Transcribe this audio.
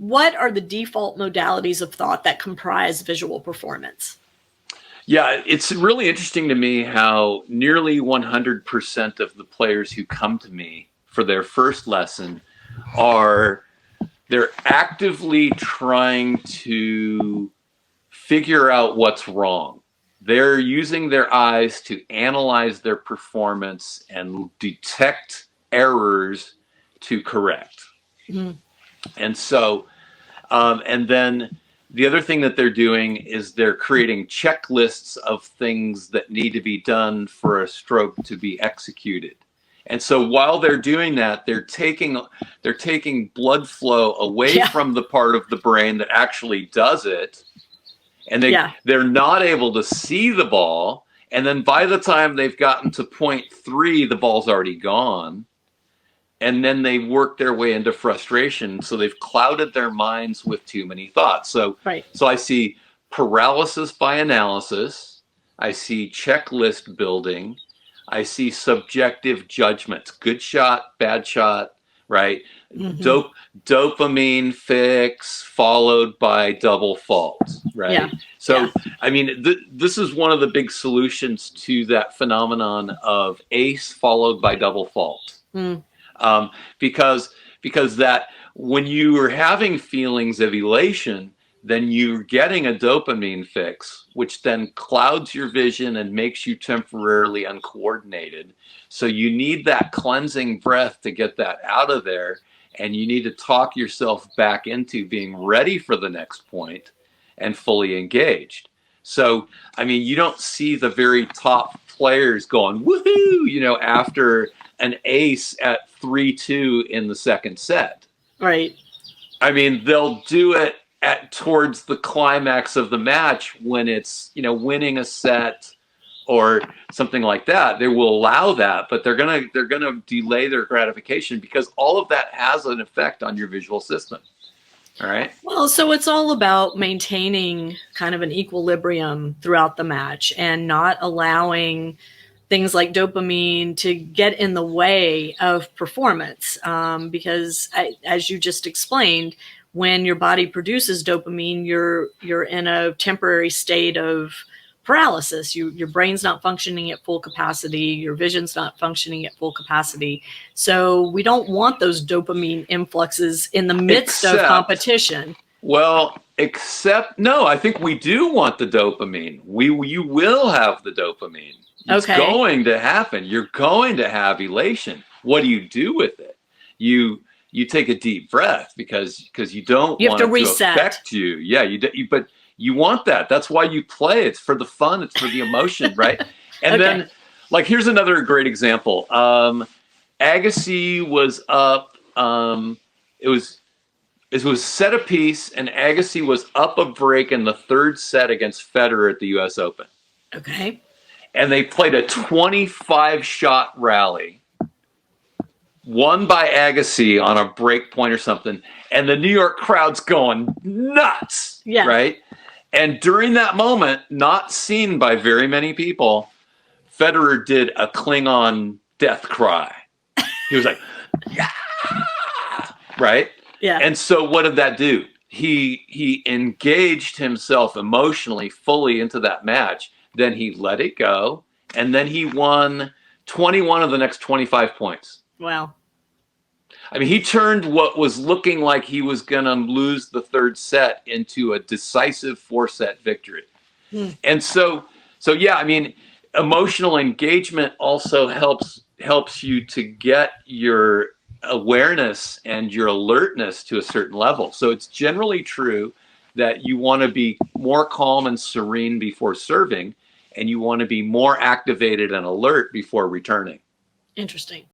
what are the default modalities of thought that comprise visual performance? Yeah, it's really interesting to me how nearly 100% of the players who come to me for their first lesson they're actively trying to figure out what's wrong. They're using their eyes to analyze their performance and detect errors to correct. Mm. And so, and then the other thing that they're doing is they're creating checklists of things that need to be done for a stroke to be executed. And so while they're doing that, they're taking blood flow away from the part of the brain that actually does it. And they're not able to see the ball. And then by the time they've gotten to point 3, the ball's already gone. And then they work their way into frustration. So they've clouded their minds with too many thoughts. So I see paralysis by analysis. I see checklist building. I see subjective judgments, good shot, bad shot, right? Mm-hmm. Dopamine fix followed by double fault, right? Yeah. So, I mean, this is one of the big solutions to that phenomenon of ace followed by double fault. Mm. Because that when you are having feelings of elation, then you're getting a dopamine fix, which then clouds your vision and makes you temporarily uncoordinated. So you need that cleansing breath to get that out of there. And you need to talk yourself back into being ready for the next point and fully engaged. So, I mean, you don't see the very top players going, woohoo, after an ace at 3-2 in the second set. Right. I mean, they'll do it towards the climax of the match when it's, winning a set or something like that. They will allow that, but they're gonna delay their gratification because all of that has an effect on your visual system. All right. Well, so it's all about maintaining kind of an equilibrium throughout the match and not allowing things like dopamine to get in the way of performance. Because as you just explained, when your body produces dopamine, you're in a temporary state of paralysis. Your brain's not functioning at full capacity. Your vision's not functioning at full capacity. So we don't want those dopamine influxes in the midst of competition. Well, no, I think we do want the dopamine. You will have the dopamine. It's going to happen. You're going to have elation. What do you do with it? You take a deep breath because you don't want it to affect you. Yeah, but you want that. That's why you play. It's for the fun. It's for the emotion, right? And then, like, here's another great example. Agassi was up. It was set apiece, and Agassi was up a break in the third set against Federer at the U.S. Open. Okay. And they played a 25-shot rally, won by Agassi on a break point or something, and the New York crowd's going nuts, right? And during that moment, not seen by very many people, Federer did a Klingon death cry. He was like, yeah, right? Yeah. And so what did that do? He engaged himself emotionally fully into that match. Then he let it go, and then he won 21 of the next 25 points. Wow. I mean, he turned what was looking like he was going to lose the third set into a decisive 4-set victory. And so yeah, I mean, emotional engagement also helps you to get your awareness and your alertness to a certain level. So it's generally true that you want to be more calm and serene before serving, and you want to be more activated and alert before returning. Interesting.